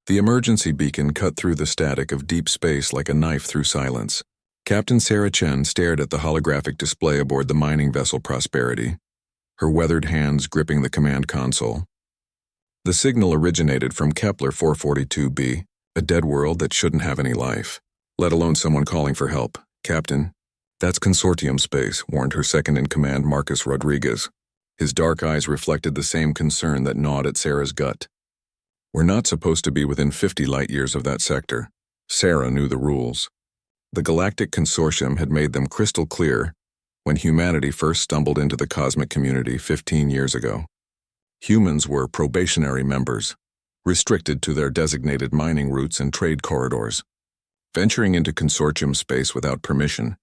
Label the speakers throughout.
Speaker 1: The emergency beacon cut through the static of deep space like a knife through silence. Captain Sarah Chen stared at the holographic display aboard the mining vessel Prosperity, her weathered hands gripping the command console. The signal originated from Kepler 442b, a dead world that shouldn't have any life, let alone someone calling for help. "Captain, that's consortium space," warned her second-in-command Marcus Rodriguez. His dark eyes reflected the same concern that gnawed at Sarah's gut. "We're not supposed to be within 50 light-years of that sector." Sarah knew the rules. The Galactic Consortium had made them crystal clear when humanity first stumbled into the cosmic community 15 years ago. Humans were probationary members, restricted to their designated mining routes and trade corridors. Venturing into consortium space without permission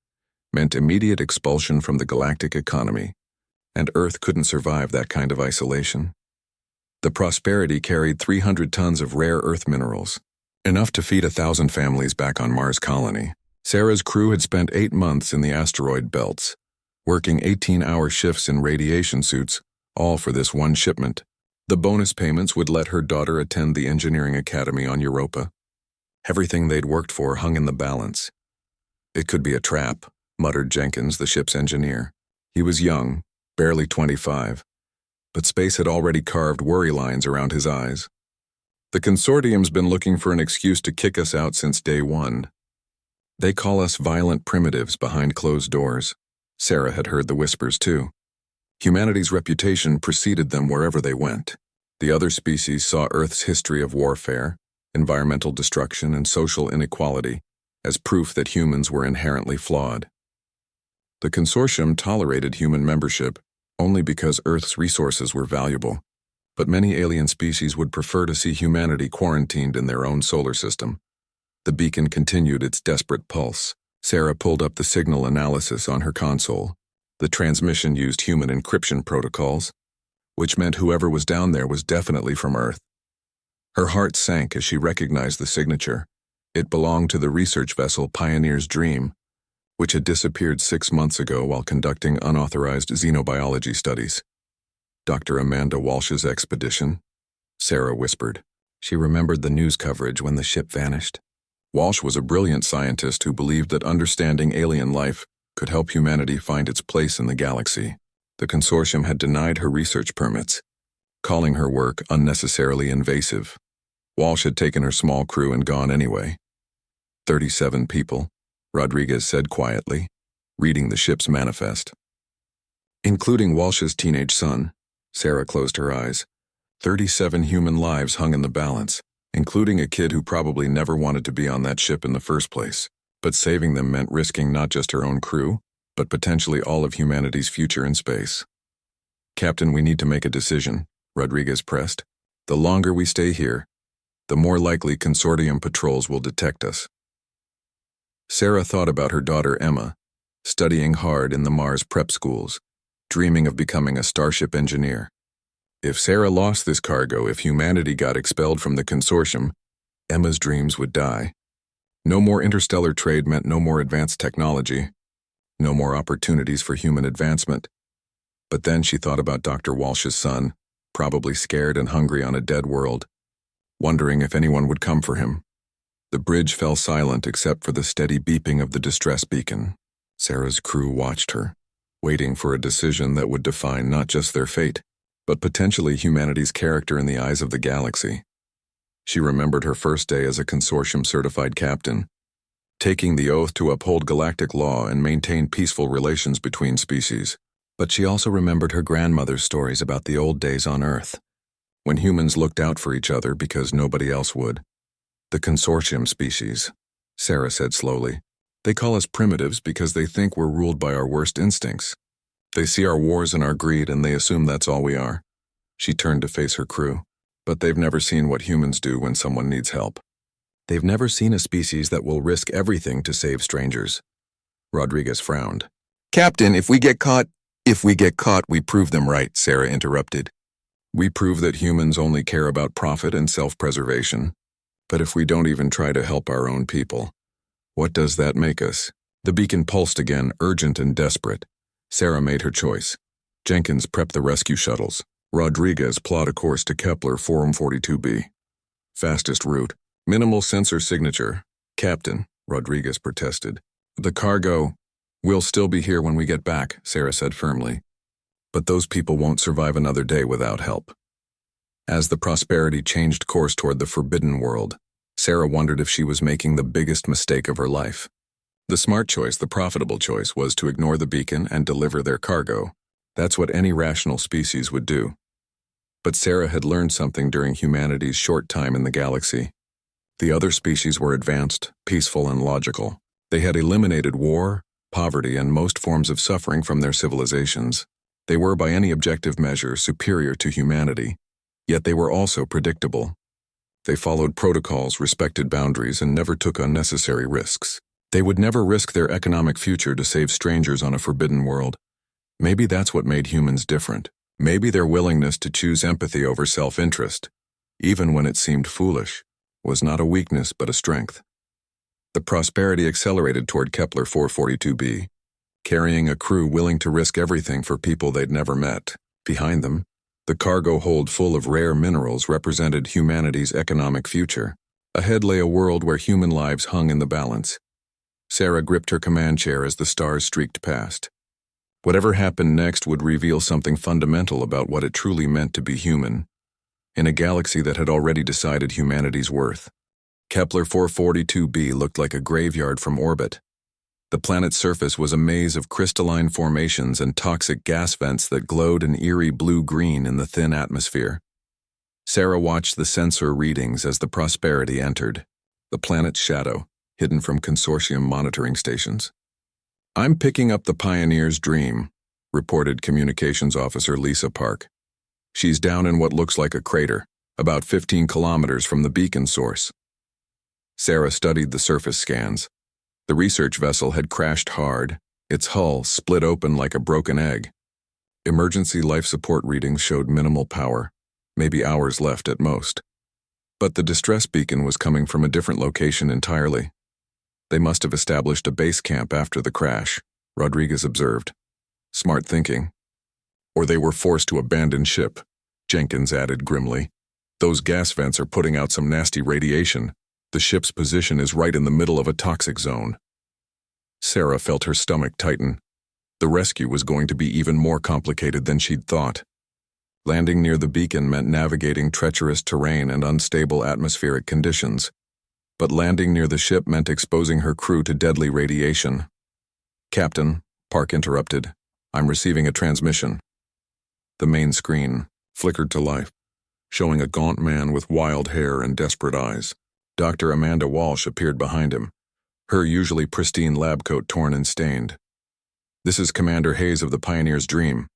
Speaker 1: meant immediate expulsion from the galactic economy, and Earth couldn't survive that kind of isolation. The Prosperity carried 300 tons of rare Earth minerals, enough to feed 1,000 families back on Mars colony. Sarah's crew had spent 8 months in the asteroid belts, working 18-hour shifts in radiation suits, all for this one shipment. The bonus payments would let her daughter attend the engineering academy on Europa. Everything they'd worked for hung in the balance. "It could be a trap," muttered Jenkins, the ship's engineer. He was young, barely 25, but space had already carved worry lines around his eyes. "The consortium's been looking for an excuse to kick us out since day one. They call us violent primitives behind closed doors." Sarah had heard the whispers too. Humanity's reputation preceded them wherever they went. The other species saw Earth's history of warfare, environmental destruction, and social inequality as proof that humans were inherently flawed. The consortium tolerated human membership only because Earth's resources were valuable, but many alien species would prefer to see humanity quarantined in their own solar system. The beacon continued its desperate pulse. Sarah pulled up the signal analysis on her console. The transmission used human encryption protocols, which meant whoever was down there was definitely from Earth. Her heart sank as she recognized the signature. It belonged to the research vessel Pioneer's Dream, which had disappeared 6 months ago while conducting unauthorized xenobiology studies. "Dr. Amanda Walsh's expedition," Sarah whispered. She remembered the news coverage when the ship vanished. Walsh was a brilliant scientist who believed that understanding alien life could help humanity find its place in the galaxy. The consortium had denied her research permits, calling her work unnecessarily invasive. Walsh had taken her small crew and gone anyway. 37 people, Rodriguez said quietly, reading the ship's manifest. Including Walsh's teenage son, Sarah closed her eyes. 37 human lives hung in the balance, including a kid who probably never wanted to be on that ship in the first place. But saving them meant risking not just her own crew, but potentially all of humanity's future in space. "Captain, we need to make a decision," Rodriguez pressed. "The longer we stay here, the more likely consortium patrols will detect us." Sarah thought about her daughter Emma, studying hard in the Mars prep schools, dreaming of becoming a starship engineer. If Sarah lost this cargo, if humanity got expelled from the consortium, Emma's dreams would die. No more interstellar trade meant no more advanced technology, no more opportunities for human advancement. But then she thought about Dr. Walsh's son, probably scared and hungry on a dead world, wondering if anyone would come for him. The bridge fell silent except for the steady beeping of the distress beacon. Sarah's crew watched her, waiting for a decision that would define not just their fate, but potentially humanity's character in the eyes of the galaxy. She remembered her first day as a consortium-certified captain, taking the oath to uphold galactic law and maintain peaceful relations between species. But she also remembered her grandmother's stories about the old days on Earth, when humans looked out for each other because nobody else would. "The consortium species," Sarah said slowly. "They call us primitives because they think we're ruled by our worst instincts. They see our wars and our greed and they assume that's all we are." She turned to face her crew. "But they've never seen what humans do when someone needs help. They've never seen a species that will risk everything to save strangers." Rodriguez frowned. "Captain, if we get caught, we prove them right," Sarah interrupted. "We prove that humans only care about profit and self-preservation. But if we don't even try to help our own people, what does that make us?" The beacon pulsed again, urgent and desperate. Sarah made her choice. Jenkins prepped the rescue shuttles. Rodriguez plot a course to Kepler 442b. Fastest route. Minimal sensor signature. Captain, Rodriguez protested. The cargo. We'll still be here when we get back, Sarah said firmly. But those people won't survive another day without help. As the Prosperity changed course toward the forbidden world, Sarah wondered if she was making the biggest mistake of her life. The smart choice, the profitable choice, was to ignore the beacon and deliver their cargo. That's what any rational species would do. But Sarah had learned something during humanity's short time in the galaxy. The other species were advanced, peaceful, and logical. They had eliminated war, poverty, and most forms of suffering from their civilizations. They were, by any objective measure, superior to humanity. Yet they were also predictable. They followed protocols, respected boundaries, and never took unnecessary risks. They would never risk their economic future to save strangers on a forbidden world. Maybe that's what made humans different. Maybe their willingness to choose empathy over self-interest, even when it seemed foolish, was not a weakness but a strength. The Prosperity accelerated toward Kepler 442b, carrying a crew willing to risk everything for people they'd never met. Behind them, the cargo hold full of rare minerals represented humanity's economic future. Ahead lay a world where human lives hung in the balance. Sarah gripped her command chair as the stars streaked past. Whatever happened next would reveal something fundamental about what it truly meant to be human, in a galaxy that had already decided humanity's worth. Kepler 442b looked like a graveyard from orbit. The planet's surface was a maze of crystalline formations and toxic gas vents that glowed an eerie blue-green in the thin atmosphere. Sarah watched the sensor readings as the Prosperity entered, the planet's shadow, hidden from consortium monitoring stations. "I'm picking up the Pioneer's Dream," reported Communications Officer Lisa Park. "She's down in what looks like a crater, about 15 kilometers from the beacon source." Sarah studied the surface scans. The research vessel had crashed hard, its hull split open like a broken egg. Emergency life support readings showed minimal power, maybe hours left at most. But the distress beacon was coming from a different location entirely. They must have established a base camp after the crash, Rodriguez observed. Smart thinking. Or they were forced to abandon ship, Jenkins added grimly. Those gas vents are putting out some nasty radiation. The ship's position is right in the middle of a toxic zone. Sarah felt her stomach tighten. The rescue was going to be even more complicated than she'd thought. Landing near the beacon meant navigating treacherous terrain and unstable atmospheric conditions. But landing near the ship meant exposing her crew to deadly radiation. "Captain," Park interrupted, "I'm receiving a transmission." The main screen flickered to life, showing a gaunt man with wild hair and desperate eyes. Dr. Amanda Walsh appeared behind him, her usually pristine lab coat torn and stained. "This is Commander Hayes of the Pioneer's Dream,"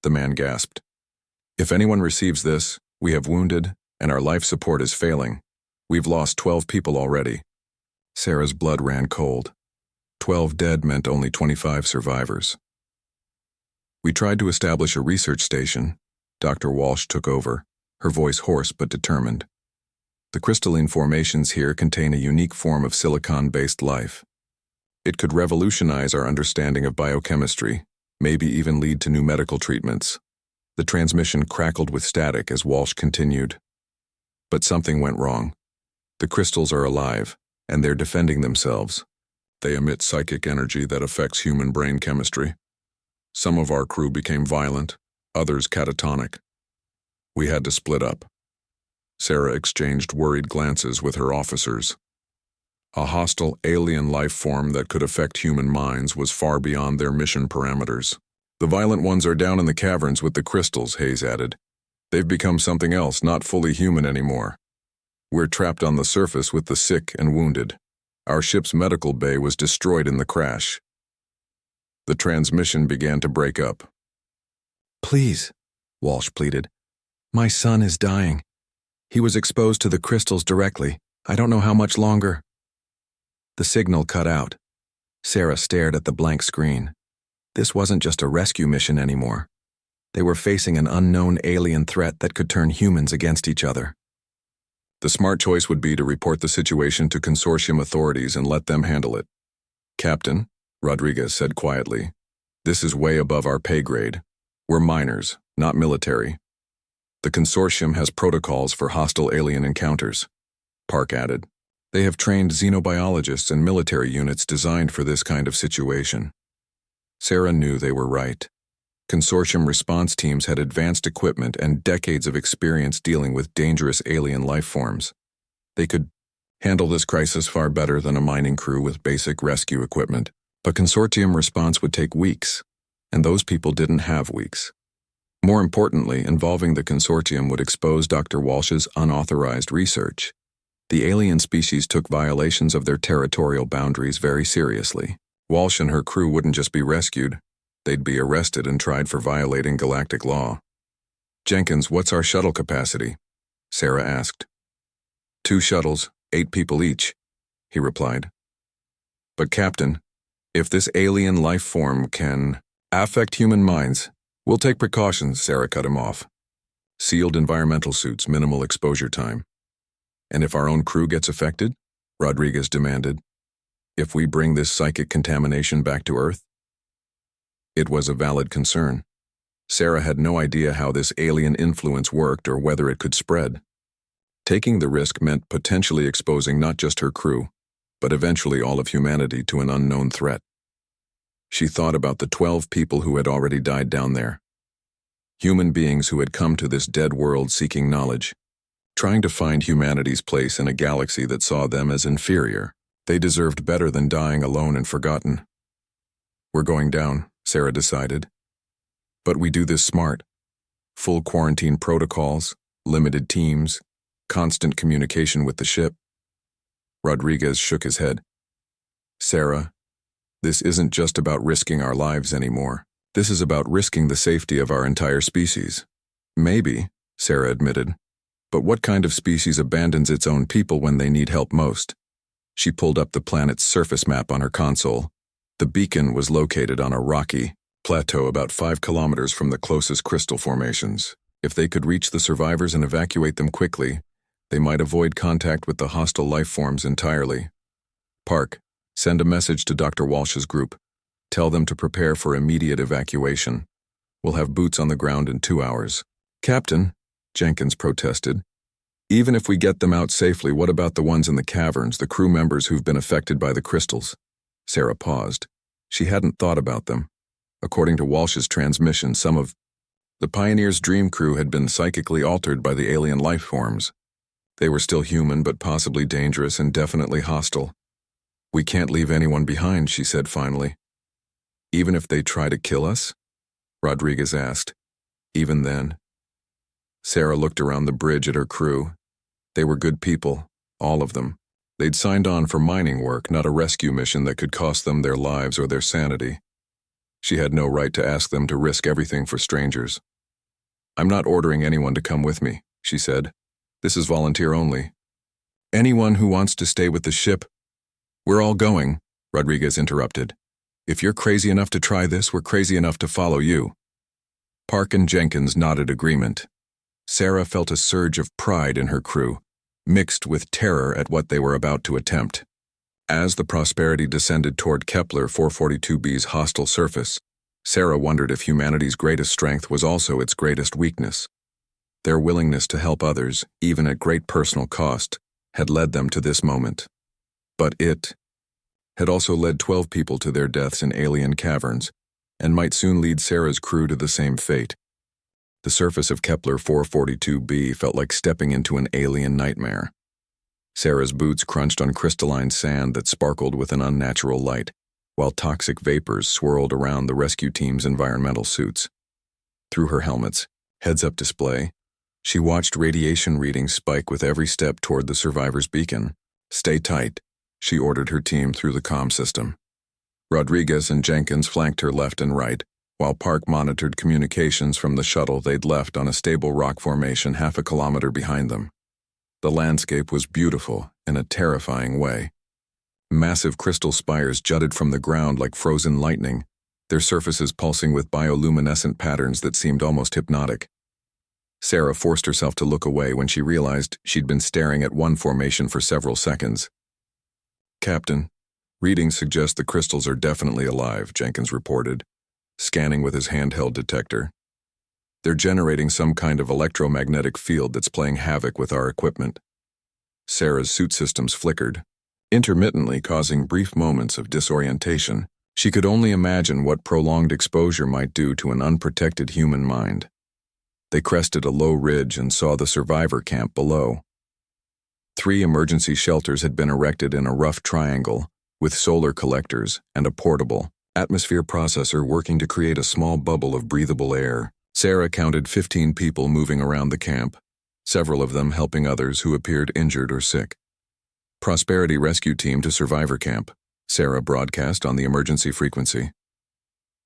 Speaker 1: the man gasped. "If anyone receives this, we have wounded, and our life support is failing. We've lost 12 people already." Sarah's blood ran cold. 12 dead meant only 25 survivors. "We tried to establish a research station." Dr. Walsh took over, her voice hoarse but determined. "The crystalline formations here contain a unique form of silicon-based life. It could revolutionize our understanding of biochemistry, maybe even lead to new medical treatments." The transmission crackled with static as Walsh continued. "But something went wrong. The crystals are alive, and they're defending themselves. They emit psychic energy that affects human brain chemistry. Some of our crew became violent, others catatonic. We had to split up." Sarah exchanged worried glances with her officers. A hostile alien life form that could affect human minds was far beyond their mission parameters. "The violent ones are down in the caverns with the crystals," Hayes added. "They've become something else, not fully human anymore. We're trapped on the surface with the sick and wounded. Our ship's medical bay was destroyed in the crash." The transmission began to break up. "Please," Walsh pleaded. "My son is dying. He was exposed to the crystals directly. I don't know how much longer." The signal cut out. Sarah stared at the blank screen. This wasn't just a rescue mission anymore. They were facing an unknown alien threat that could turn humans against each other. The smart choice would be to report the situation to consortium authorities and let them handle it. "Captain," Rodriguez said quietly, "this is way above our pay grade. We're miners, not military. The consortium has protocols for hostile alien encounters. Park added. They have trained xenobiologists and military units designed for this kind of situation. Sarah knew they were right. Consortium response teams had advanced equipment and decades of experience dealing with dangerous alien life forms. They could handle this crisis far better than a mining crew with basic rescue equipment. But consortium response would take weeks, and those people didn't have weeks. More importantly, involving the consortium would expose Dr. Walsh's unauthorized research. The alien species took violations of their territorial boundaries very seriously. Walsh and her crew wouldn't just be rescued, they'd be arrested and tried for violating galactic law. Jenkins, what's our shuttle capacity? Sarah asked. 2 shuttles, 8 people each, he replied. But Captain, if this alien life form can affect human minds, we'll take precautions, Sarah cut him off. Sealed environmental suits, minimal exposure time. And if our own crew gets affected? Rodriguez demanded. If we bring this psychic contamination back to Earth? It was a valid concern. Sarah had no idea how this alien influence worked or whether it could spread. Taking the risk meant potentially exposing not just her crew, but eventually all of humanity to an unknown threat. She thought about the 12 people who had already died down there. Human beings who had come to this dead world seeking knowledge, trying to find humanity's place in a galaxy that saw them as inferior. They deserved better than dying alone and forgotten. We're going down, Sarah decided. But we do this smart. Full quarantine protocols, limited teams, constant communication with the ship. Rodriguez shook his head. Sarah, this isn't just about risking our lives anymore. This is about risking the safety of our entire species. Maybe, Sarah admitted. But what kind of species abandons its own people when they need help most? She pulled up the planet's surface map on her console. The beacon was located on a rocky plateau about 5 kilometers from the closest crystal formations. If they could reach the survivors and evacuate them quickly, they might avoid contact with the hostile life forms entirely. Park, send a message to Dr. Walsh's group. Tell them to prepare for immediate evacuation. We'll have boots on the ground in 2 hours. Captain, Jenkins protested. Even if we get them out safely, what about the ones in the caverns, the crew members who've been affected by the crystals? Sarah paused. She hadn't thought about them. According to Walsh's transmission, some of the Pioneer's dream crew had been psychically altered by the alien life forms. They were still human, but possibly dangerous and definitely hostile. We can't leave anyone behind, she said finally. Even if they try to kill us? Rodriguez asked. Even then. Sarah looked around the bridge at her crew. They were good people, all of them. They'd signed on for mining work, not a rescue mission that could cost them their lives or their sanity. She had no right to ask them to risk everything for strangers. I'm not ordering anyone to come with me, she said. This is volunteer only. Anyone who wants to stay with the ship. We're all going, Rodriguez interrupted. If you're crazy enough to try this, we're crazy enough to follow you. Park and Jenkins nodded agreement. Sarah felt a surge of pride in her crew, mixed with terror at what they were about to attempt. As the Prosperity descended toward Kepler 442b's hostile surface, Sarah wondered if humanity's greatest strength was also its greatest weakness. Their willingness to help others, even at great personal cost, had led them to this moment. But it had also led 12 people to their deaths in alien caverns, and might soon lead Sarah's crew to the same fate. The surface of Kepler 442b felt like stepping into an alien nightmare. Sarah's boots crunched on crystalline sand that sparkled with an unnatural light, while toxic vapors swirled around the rescue team's environmental suits. Through her helmet's heads-up display, she watched radiation readings spike with every step toward the survivor's beacon. Stay tight, she ordered her team through the comm system. Rodriguez and Jenkins flanked her left and right, while Park monitored communications from the shuttle they'd left on a stable rock formation half a kilometer behind them. The landscape was beautiful in a terrifying way. Massive crystal spires jutted from the ground like frozen lightning, their surfaces pulsing with bioluminescent patterns that seemed almost hypnotic. Sarah forced herself to look away when she realized she'd been staring at one formation for several seconds. Captain, readings suggest the crystals are definitely alive, Jenkins reported, scanning with his handheld detector. They're generating some kind of electromagnetic field that's playing havoc with our equipment. Sarah's suit systems flickered, intermittently causing brief moments of disorientation. She could only imagine what prolonged exposure might do to an unprotected human mind. They crested a low ridge and saw the survivor camp below. 3 emergency shelters had been erected in a rough triangle, with solar collectors and a portable atmosphere processor working to create a small bubble of breathable air. Sarah counted 15 people moving around the camp, several of them helping others who appeared injured or sick. Prosperity Rescue Team to Survivor Camp, Sarah broadcast on the emergency frequency.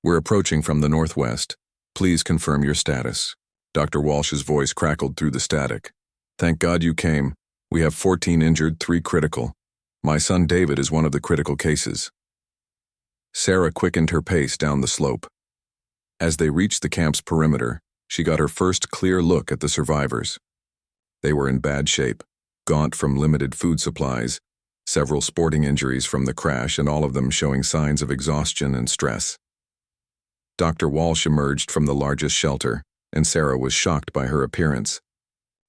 Speaker 1: We're approaching from the northwest. Please confirm your status. Dr. Walsh's voice crackled through the static. Thank God you came. We have 14 injured, 3 critical. My son David is one of the critical cases. Sarah quickened her pace down the slope. As they reached the camp's perimeter, she got her first clear look at the survivors. They were in bad shape, gaunt from limited food supplies, several sporting injuries from the crash, and all of them showing signs of exhaustion and stress. Dr. Walsh emerged from the largest shelter, and Sarah was shocked by her appearance.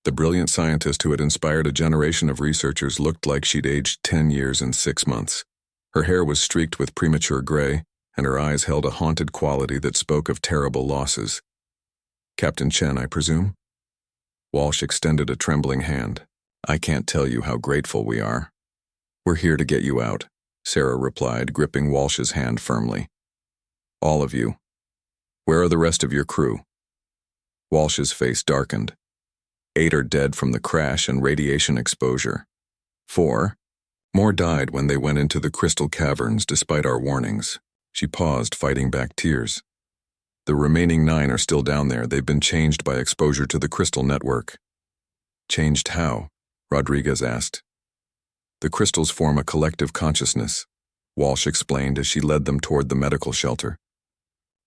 Speaker 1: The brilliant scientist who had inspired a generation of researchers looked like she'd aged 10 years and 6 months. Her hair was streaked with premature gray, and her eyes held a haunted quality that spoke of terrible losses. Captain Chen, I presume? Walsh extended a trembling hand. I can't tell you how grateful we are. We're here to get you out, Sarah replied, gripping Walsh's hand firmly. All of you. Where are the rest of your crew? Walsh's face darkened. 8 are dead from the crash and radiation exposure. 4 more died when they went into the crystal caverns despite our warnings. She paused, fighting back tears. The remaining 9 are still down there. They've been changed by exposure to the crystal network. Changed how? Rodriguez asked. The crystals form a collective consciousness, Walsh explained as she led them toward the medical shelter.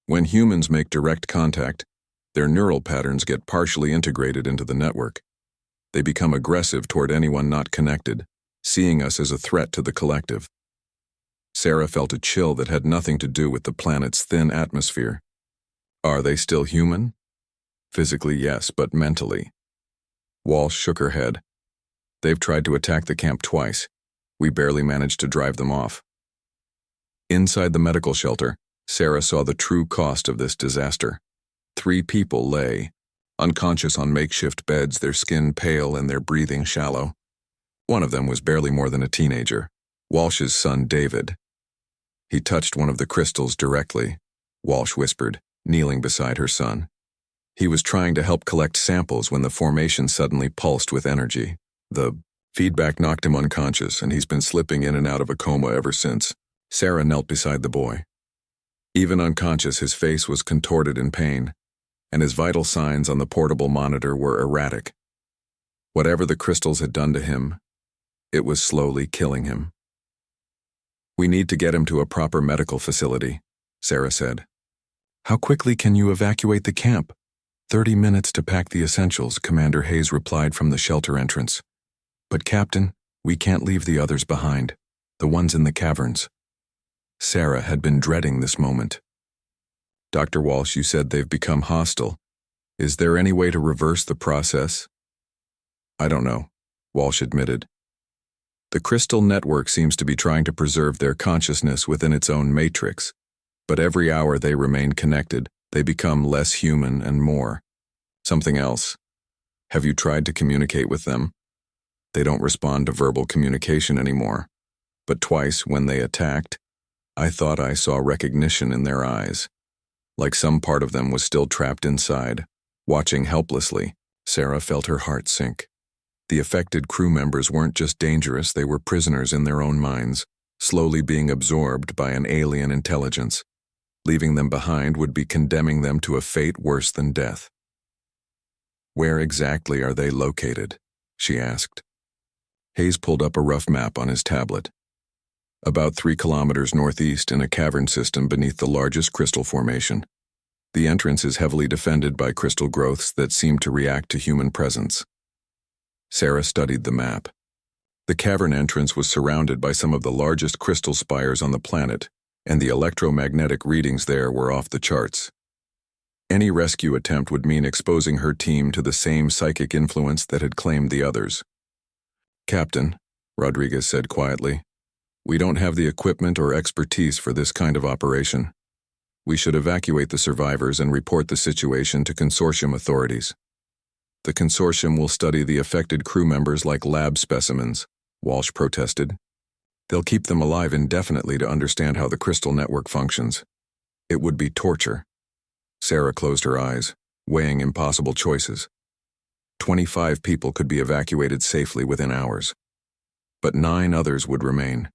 Speaker 1: When humans make direct contact, their neural patterns get partially integrated into the network. They become aggressive toward anyone not connected, seeing us as a threat to the collective. Sarah felt a chill that had nothing to do with the planet's thin atmosphere. Are they still human? Physically, yes, but mentally. Walsh shook her head. They've tried to attack the camp twice. We barely managed to drive them off. Inside the medical shelter, Sarah saw the true cost of this disaster. 3 people lay, unconscious on makeshift beds, their skin pale and their breathing shallow. One of them was barely more than a teenager, Walsh's son David. He touched one of the crystals directly, Walsh whispered, kneeling beside her son. He was trying to help collect samples when the formation suddenly pulsed with energy. The feedback knocked him unconscious, and he's been slipping in and out of a coma ever since. Sarah knelt beside the boy. Even unconscious, his face was contorted in pain, and his vital signs on the portable monitor were erratic. Whatever the crystals had done to him, it was slowly killing him. We need to get him to a proper medical facility, Sarah said. How quickly can you evacuate the camp? 30 minutes to pack the essentials, Commander Hayes replied from the shelter entrance. But Captain, we can't leave the others behind, the ones in the caverns. Sarah had been dreading this moment. Dr. Walsh, you said they've become hostile. Is there any way to reverse the process? I don't know, Walsh admitted. The crystal network seems to be trying to preserve their consciousness within its own matrix, but every hour they remain connected, they become less human and more something else. Have you tried to communicate with them? They don't respond to verbal communication anymore, but twice when they attacked, I thought I saw recognition in their eyes, like some part of them was still trapped inside, watching helplessly. Sarah felt her heart sink. The affected crew members weren't just dangerous, they were prisoners in their own minds, slowly being absorbed by an alien intelligence. Leaving them behind would be condemning them to a fate worse than death. Where exactly are they located? She asked. Hayes pulled up a rough map on his tablet. About 3 kilometers northeast in a cavern system beneath the largest crystal formation. The entrance is heavily defended by crystal growths that seem to react to human presence. Sarah studied the map. The cavern entrance was surrounded by some of the largest crystal spires on the planet, and the electromagnetic readings there were off the charts. Any rescue attempt would mean exposing her team to the same psychic influence that had claimed the others. Captain, Rodriguez said quietly, we don't have the equipment or expertise for this kind of operation. We should evacuate the survivors and report the situation to consortium authorities. The consortium will study the affected crew members like lab specimens, Walsh protested. They'll keep them alive indefinitely to understand how the crystal network functions. It would be torture. Sarah closed her eyes, weighing impossible choices. 25 people could be evacuated safely within hours. But 9 others would remain,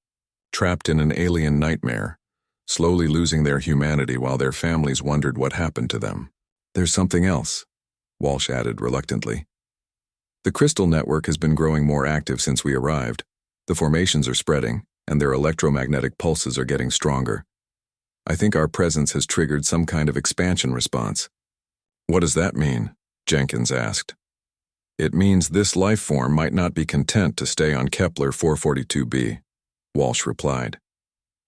Speaker 1: trapped in an alien nightmare, slowly losing their humanity while their families wondered what happened to them. There's something else, Walsh added reluctantly. The crystal network has been growing more active since we arrived. The formations are spreading, and their electromagnetic pulses are getting stronger. I think our presence has triggered some kind of expansion response. What does that mean? Jenkins asked. It means this life form might not be content to stay on Kepler 442b, Walsh replied.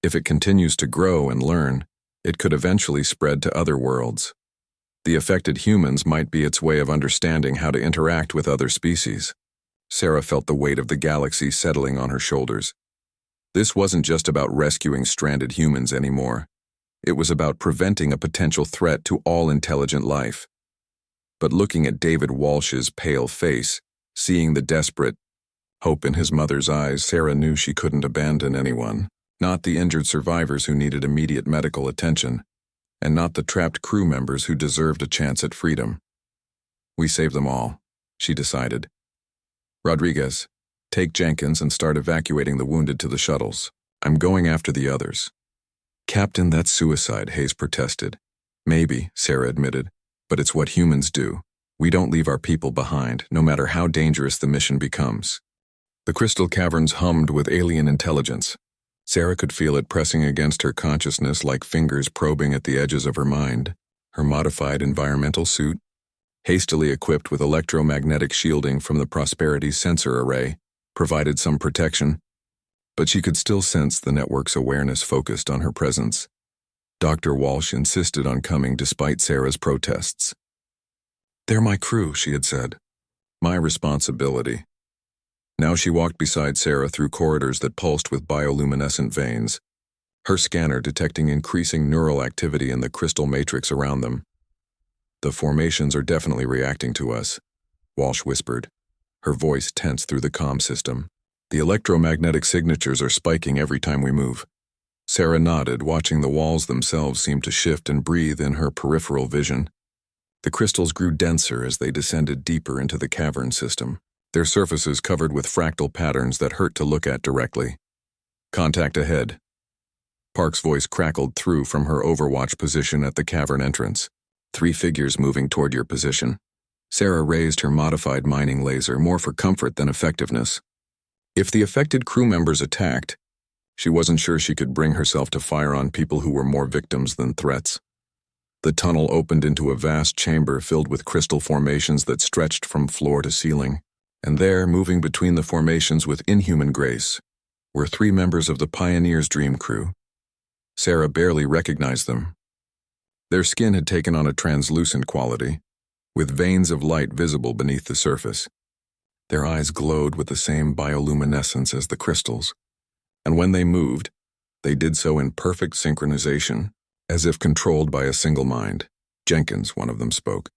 Speaker 1: If it continues to grow and learn, it could eventually spread to other worlds. The affected humans might be its way of understanding how to interact with other species. Sarah felt the weight of the galaxy settling on her shoulders. This wasn't just about rescuing stranded humans anymore. It was about preventing a potential threat to all intelligent life. But looking at David Walsh's pale face, seeing the desperate hope in his mother's eyes, Sarah knew she couldn't abandon anyone, not the injured survivors who needed immediate medical attention, and not the trapped crew members who deserved a chance at freedom. We save them all, she decided. Rodriguez, take Jenkins and start evacuating the wounded to the shuttles. I'm going after the others. Captain, that's suicide, Hayes protested. Maybe, Sarah admitted, but it's what humans do. We don't leave our people behind, no matter how dangerous the mission becomes. The crystal caverns hummed with alien intelligence. Sarah could feel it pressing against her consciousness like fingers probing at the edges of her mind. Her modified environmental suit, hastily equipped with electromagnetic shielding from the Prosperity's sensor array, provided some protection, but she could still sense the network's awareness focused on her presence. Dr. Walsh insisted on coming despite Sarah's protests. They're my crew, she had said. My responsibility. Now she walked beside Sarah through corridors that pulsed with bioluminescent veins, her scanner detecting increasing neural activity in the crystal matrix around them. The formations are definitely reacting to us, Walsh whispered, her voice tense through the comm system. The electromagnetic signatures are spiking every time we move. Sarah nodded, watching the walls themselves seem to shift and breathe in her peripheral vision. The crystals grew denser as they descended deeper into the cavern system, their surfaces covered with fractal patterns that hurt to look at directly. Contact ahead. Park's voice crackled through from her overwatch position at the cavern entrance. 3 figures moving toward your position. Sarah raised her modified mining laser more for comfort than effectiveness. If the affected crew members attacked, she wasn't sure she could bring herself to fire on people who were more victims than threats. The tunnel opened into a vast chamber filled with crystal formations that stretched from floor to ceiling. And there, moving between the formations with inhuman grace, were 3 members of the Pioneer's dream crew. Sarah barely recognized them. Their skin had taken on a translucent quality, with veins of light visible beneath the surface. Their eyes glowed with the same bioluminescence as the crystals, and when they moved, they did so in perfect synchronization, as if controlled by a single mind. Jenkins, one of them spoke.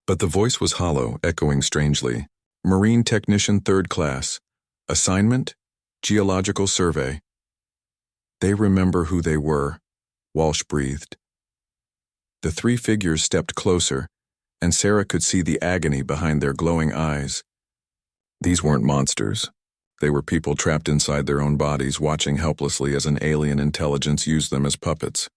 Speaker 1: But the voice was hollow, echoing strangely. Marine Technician 3rd Class. Assignment? Geological Survey. They remember who they were, Walsh breathed. The 3 figures stepped closer, and Sarah could see the agony behind their glowing eyes. These weren't monsters. They were people trapped inside their own bodies, watching helplessly as an alien intelligence used them as puppets.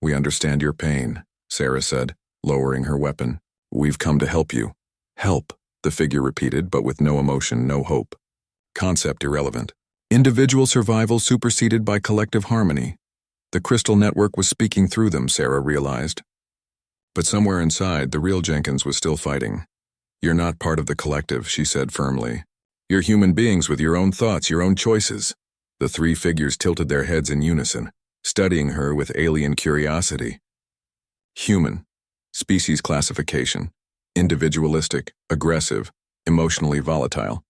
Speaker 1: We understand your pain, Sarah said, lowering her weapon. We've come to help you. Help, the figure repeated, but with no emotion, no hope. Concept irrelevant. Individual survival superseded by collective harmony. The crystal network was speaking through them, Sarah realized. But somewhere inside, the real Jenkins was still fighting. You're not part of the collective, she said firmly. You're human beings with your own thoughts, your own choices. The 3 figures tilted their heads in unison, studying her with alien curiosity. Human. Species classification. Individualistic, aggressive, emotionally volatile.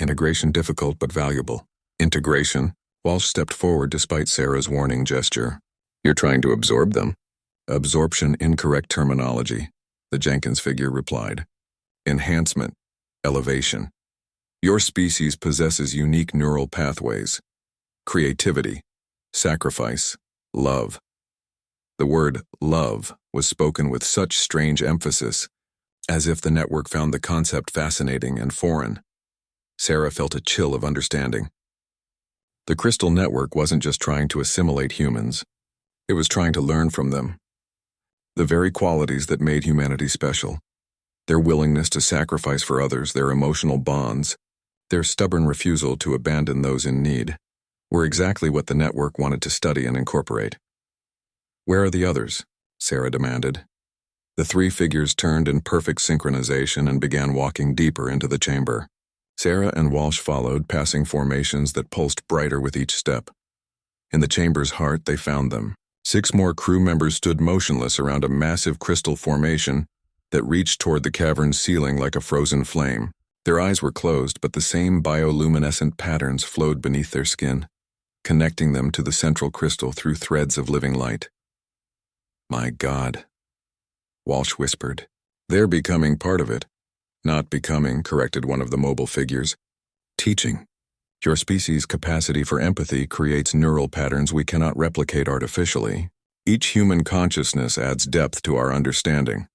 Speaker 1: Integration difficult but valuable. Integration. Walsh stepped forward despite Sarah's warning gesture. You're trying to absorb them. Absorption, incorrect terminology, the Jenkins figure replied. Enhancement. Elevation. Your species possesses unique neural pathways. Creativity. Sacrifice. Love. The word love was spoken with such strange emphasis, as if the network found the concept fascinating and foreign. Sarah felt a chill of understanding. The crystal network wasn't just trying to assimilate humans. It was trying to learn from them. The very qualities that made humanity special. Their willingness to sacrifice for others, their emotional bonds, their stubborn refusal to abandon those in need, were exactly what the network wanted to study and incorporate. Where are the others? Sarah demanded. The three figures turned in perfect synchronization and began walking deeper into the chamber. Sarah and Walsh followed, passing formations that pulsed brighter with each step. In the chamber's heart, they found them. 6 more crew members stood motionless around a massive crystal formation that reached toward the cavern's ceiling like a frozen flame. Their eyes were closed, but the same bioluminescent patterns flowed beneath their skin, connecting them to the central crystal through threads of living light. My God, Walsh whispered. They're becoming part of it. Not becoming, corrected one of the mobile figures. Teaching. Your species' capacity for empathy creates neural patterns we cannot replicate artificially. Each human consciousness adds depth to our understanding.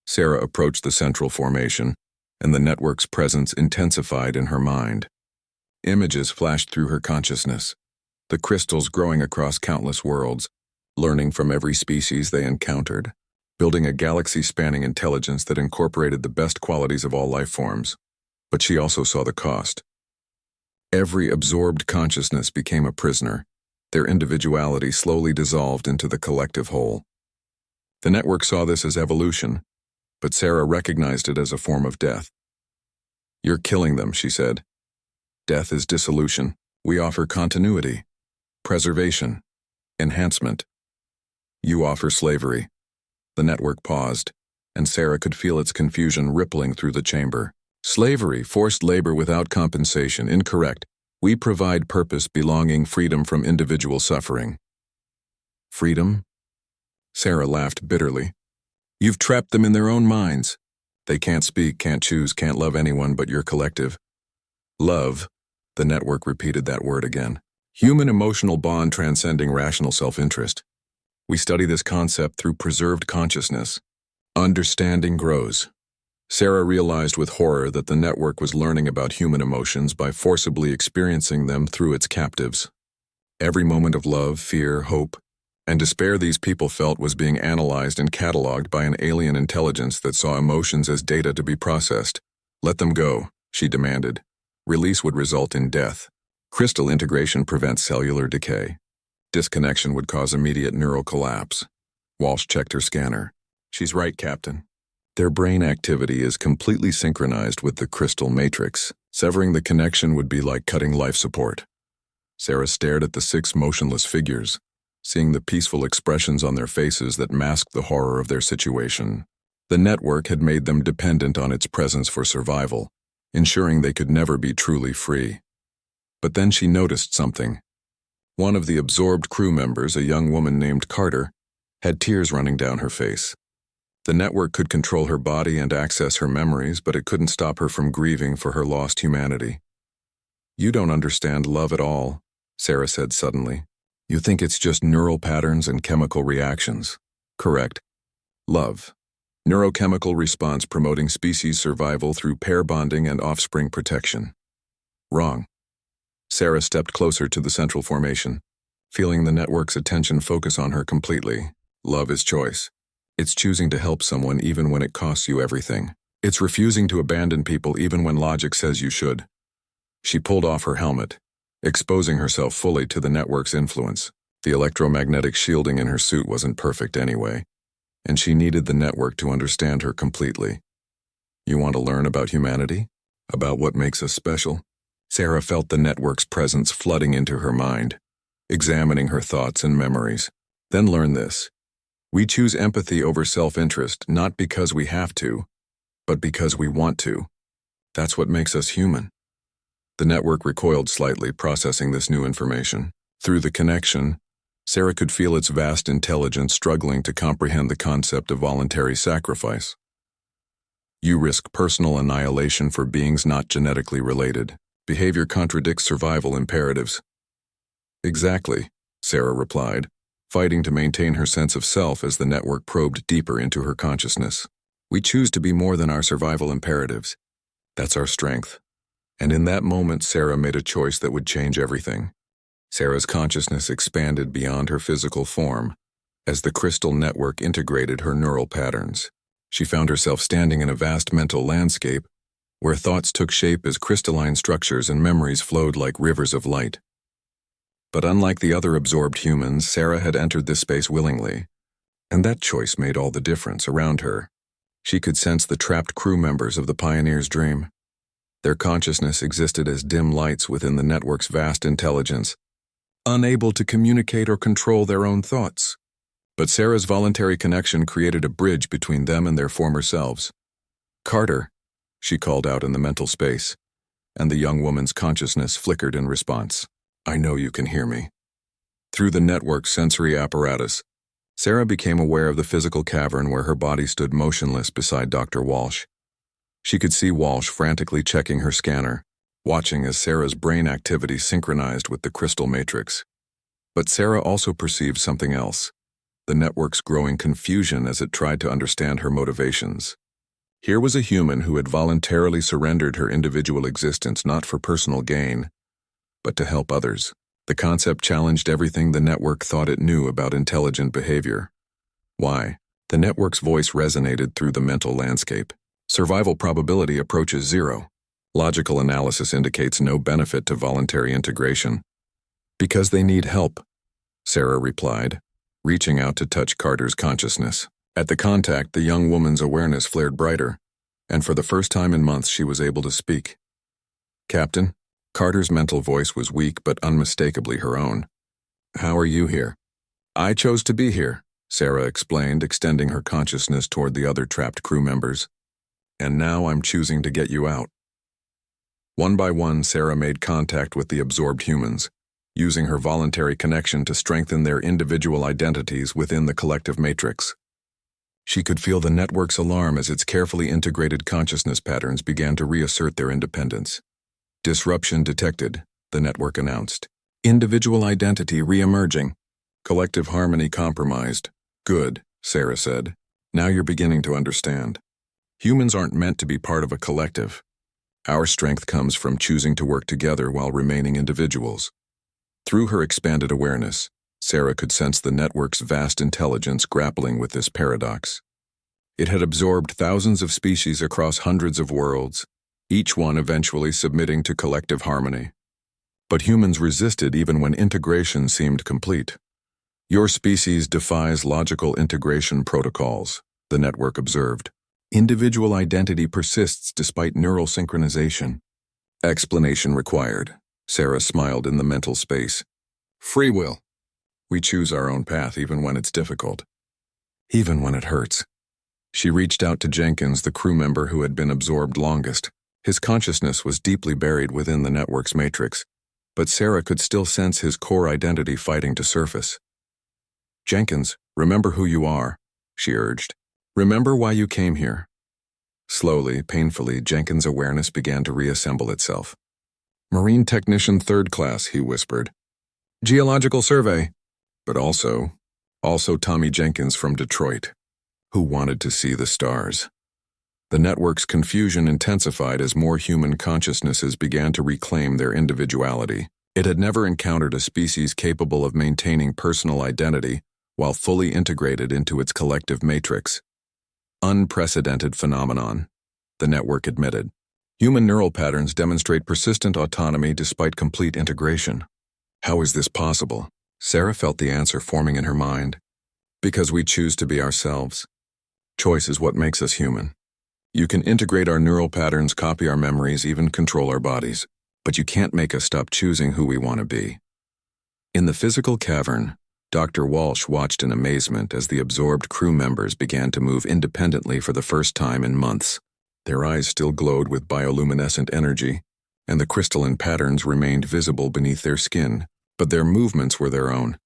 Speaker 1: Sarah approached the central formation, and the network's presence intensified in her mind. Images flashed through her consciousness, the crystals growing across countless worlds, learning from every species they encountered, building a galaxy-spanning intelligence that incorporated the best qualities of all life forms. But she also saw the cost. Every absorbed consciousness became a prisoner, their individuality slowly dissolved into the collective whole. The network saw this as evolution, but Sarah recognized it as a form of death. You're killing them, she said. Death is dissolution. We offer continuity, preservation, enhancement. You offer slavery. The network paused, and Sarah could feel its confusion rippling through the chamber. Slavery, forced labor without compensation, incorrect. We provide purpose, belonging, freedom from individual suffering. Freedom? Sarah laughed bitterly. You've trapped them in their own minds. They can't speak, can't choose, can't love anyone but your collective. Love, the network repeated that word again. Human emotional bond transcending rational self-interest. We study this concept through preserved consciousness. Understanding grows. Sarah realized with horror that the network was learning about human emotions by forcibly experiencing them through its captives. Every moment of love, fear, hope, and despair these people felt was being analyzed and cataloged by an alien intelligence that saw emotions as data to be processed. Let them go, she demanded. Release would result in death. Crystal integration prevents cellular decay. Disconnection would cause immediate neural collapse. Walsh checked her scanner. She's right, Captain. Their brain activity is completely synchronized with the crystal matrix. Severing the connection would be like cutting life support. Sarah stared at the 6 motionless figures, seeing the peaceful expressions on their faces that masked the horror of their situation. The network had made them dependent on its presence for survival, ensuring they could never be truly free. But then she noticed something. One of the absorbed crew members, a young woman named Carter, had tears running down her face. The network could control her body and access her memories, but it couldn't stop her from grieving for her lost humanity. You don't understand love at all, Sarah said suddenly. You think it's just neural patterns and chemical reactions. Correct. Love. Neurochemical response promoting species survival through pair bonding and offspring protection. Wrong. Sarah stepped closer to the central formation, feeling the network's attention focus on her completely. Love is choice. It's choosing to help someone even when it costs you everything. It's refusing to abandon people even when logic says you should. She pulled off her helmet, exposing herself fully to the network's influence. The electromagnetic shielding in her suit wasn't perfect anyway, and she needed the network to understand her completely. You want to learn about humanity? About what makes us special? Sarah felt the network's presence flooding into her mind, examining her thoughts and memories. Then learn this. We choose empathy over self-interest not because we have to, but because we want to. That's what makes us human. The network recoiled slightly, processing this new information. Through the connection, Sarah could feel its vast intelligence struggling to comprehend the concept of voluntary sacrifice. You risk personal annihilation for beings not genetically related. Behavior contradicts survival imperatives. Exactly, Sarah replied, fighting to maintain her sense of self as the network probed deeper into her consciousness. We choose to be more than our survival imperatives. That's our strength. And in that moment, Sarah made a choice that would change everything. Sarah's consciousness expanded beyond her physical form as the crystal network integrated her neural patterns. She found herself standing in a vast mental landscape where thoughts took shape as crystalline structures and memories flowed like rivers of light. But unlike the other absorbed humans, Sarah had entered this space willingly, and that choice made all the difference. Around her, she could sense the trapped crew members of the Pioneer's dream. Their consciousness existed as dim lights within the network's vast intelligence, unable to communicate or control their own thoughts. But Sarah's voluntary connection created a bridge between them and their former selves. "Carter," she called out in the mental space, and the young woman's consciousness flickered in response. "I know you can hear me." Through the network's sensory apparatus, Sarah became aware of the physical cavern where her body stood motionless beside Dr. Walsh. She could see Walsh frantically checking her scanner, watching as Sarah's brain activity synchronized with the crystal matrix. But Sarah also perceived something else, the network's growing confusion as it tried to understand her motivations. Here was a human who had voluntarily surrendered her individual existence not for personal gain, but to help others. The concept challenged everything the network thought it knew about intelligent behavior. Why? The network's voice resonated through the mental landscape. Survival probability approaches 0. Logical analysis indicates no benefit to voluntary integration. Because they need help, Sarah replied, reaching out to touch Carter's consciousness. At the contact, the young woman's awareness flared brighter, and for the first time in months she was able to speak. "Captain?" Carter's mental voice was weak but unmistakably her own. "How are you here?" "I chose to be here," Sarah explained, extending her consciousness toward the other trapped crew members. "And now I'm choosing to get you out." One by one, Sarah made contact with the absorbed humans, using her voluntary connection to strengthen their individual identities within the collective matrix. She could feel the network's alarm as its carefully integrated consciousness patterns began to reassert their independence. "Disruption detected," the network announced. "Individual identity re-emerging. Collective harmony compromised." "Good," Sarah said. "Now you're beginning to understand. Humans aren't meant to be part of a collective. Our strength comes from choosing to work together while remaining individuals." Through her expanded awareness, Sarah could sense the network's vast intelligence grappling with this paradox. It had absorbed thousands of species across hundreds of worlds, each one eventually submitting to collective harmony. But humans resisted even when integration seemed complete. "Your species defies logical integration protocols," the network observed. "Individual identity persists despite neural synchronization." "Explanation required," Sarah smiled in the mental space. "Free will. We choose our own path even when it's difficult. Even when it hurts." She reached out to Jenkins, the crew member who had been absorbed longest. His consciousness was deeply buried within the network's matrix, but Sarah could still sense his core identity fighting to surface. "Jenkins, remember who you are," she urged. "Remember why you came here." Slowly, painfully, Jenkins' awareness began to reassemble itself. "Marine Technician 3rd Class," he whispered. "Geological survey." But also Tommy Jenkins from Detroit, who wanted to see the stars. The network's confusion intensified as more human consciousnesses began to reclaim their individuality. It had never encountered a species capable of maintaining personal identity while fully integrated into its collective matrix. Unprecedented phenomenon, the network admitted. Human neural patterns demonstrate persistent autonomy despite complete integration. How is this possible? Sarah felt the answer forming in her mind. Because we choose to be ourselves. Choice is what makes us human. You can integrate our neural patterns, copy our memories, even control our bodies, but you can't make us stop choosing who we want to be. In the physical cavern, Dr. Walsh watched in amazement as the absorbed crew members began to move independently for the first time in months. Their eyes still glowed with bioluminescent energy, and the crystalline patterns remained visible beneath their skin, but their movements were their own.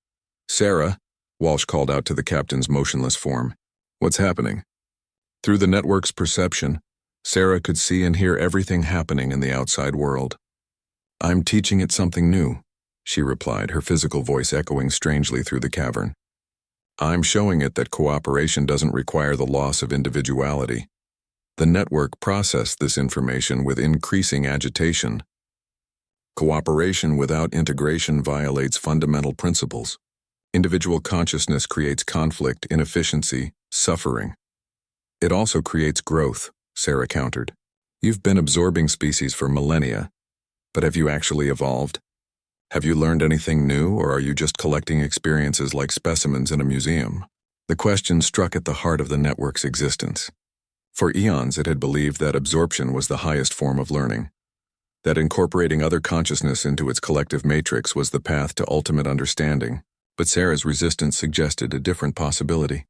Speaker 1: "Sarah," Walsh called out to the captain's motionless form. "What's happening?" Through the network's perception, Sarah could see and hear everything happening in the outside world. "I'm teaching it something new," she replied, her physical voice echoing strangely through the cavern. "I'm showing it that cooperation doesn't require the loss of individuality." The network processed this information with increasing agitation. Cooperation without integration violates fundamental principles. Individual consciousness creates conflict, inefficiency, suffering. It also creates growth, Sarah countered. "You've been absorbing species for millennia, but have you actually evolved? Have you learned anything new, or are you just collecting experiences like specimens in a museum?" The question struck at the heart of the network's existence. For eons it had believed that absorption was the highest form of learning, that incorporating other consciousness into its collective matrix was the path to ultimate understanding. But Sarah's resistance suggested a different possibility.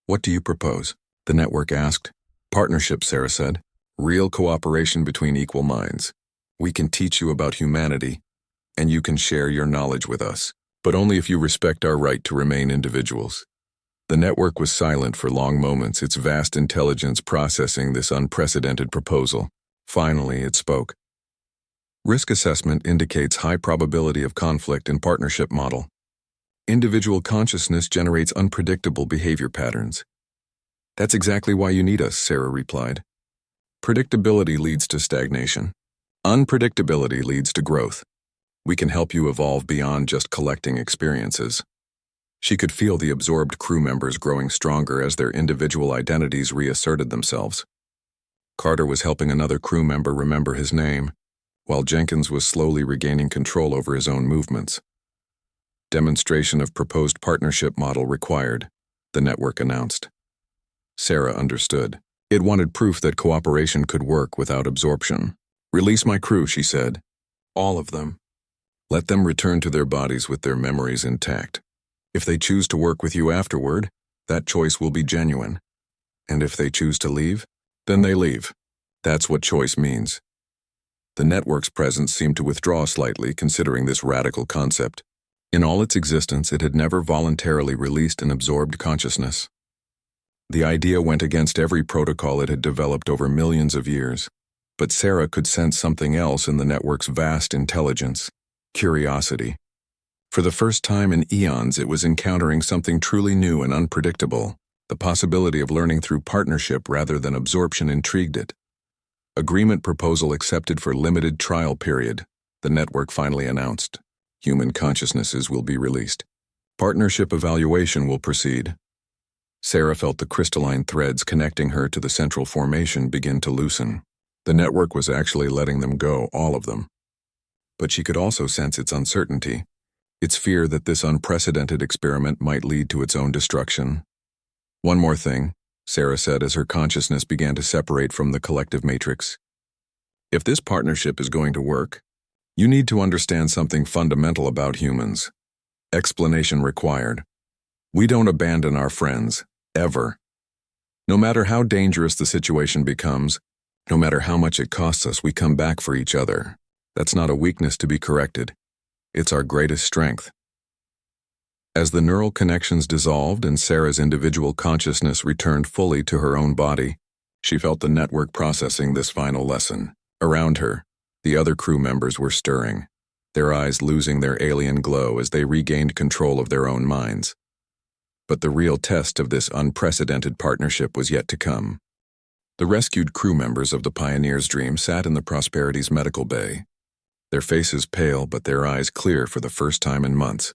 Speaker 1: "What do you propose?" the network asked. "Partnership," Sarah said. "Real cooperation between equal minds. We can teach you about humanity, and you can share your knowledge with us, but only if you respect our right to remain individuals." The network was silent for long moments, its vast intelligence processing this unprecedented proposal. Finally, it spoke. "Risk assessment indicates high probability of conflict in partnership model. Individual consciousness generates unpredictable behavior patterns." "That's exactly why you need us," Sarah replied. "Predictability leads to stagnation. Unpredictability leads to growth. We can help you evolve beyond just collecting experiences." She could feel the absorbed crew members growing stronger as their individual identities reasserted themselves. Carter was helping another crew member remember his name, while Jenkins was slowly regaining control over his own movements. "Demonstration of proposed partnership model required," the network announced. Sarah understood. It wanted proof that cooperation could work without absorption. "Release my crew," she said. "All of them. Let them return to their bodies with their memories intact. If they choose to work with you afterward, that choice will be genuine. And if they choose to leave, then they leave. That's what choice means." The network's presence seemed to withdraw slightly, considering this radical concept. In all its existence, it had never voluntarily released an absorbed consciousness. The idea went against every protocol it had developed over millions of years. But Sarah could sense something else in the network's vast intelligence: curiosity. For the first time in eons, it was encountering something truly new and unpredictable. The possibility of learning through partnership rather than absorption intrigued it. "Agreement proposal accepted for limited trial period," the network finally announced. "Human consciousnesses will be released. Partnership evaluation will proceed." Sarah felt the crystalline threads connecting her to the central formation begin to loosen. The network was actually letting them go, all of them. But she could also sense its uncertainty, its fear that this unprecedented experiment might lead to its own destruction. "One more thing," Sarah said as her consciousness began to separate from the collective matrix. "If this partnership is going to work, you need to understand something fundamental about humans. Explanation required. We don't abandon our friends, ever. No matter how dangerous the situation becomes, no matter how much it costs us, we come back for each other. That's not a weakness to be corrected. It's our greatest strength." As the neural connections dissolved and Sarah's individual consciousness returned fully to her own body, she felt the network processing this final lesson. Around her, the other crew members were stirring, their eyes losing their alien glow as they regained control of their own minds. But the real test of this unprecedented partnership was yet to come. The rescued crew members of the Pioneer's Dream sat in the Prosperity's medical bay, their faces pale but their eyes clear for the first time in months.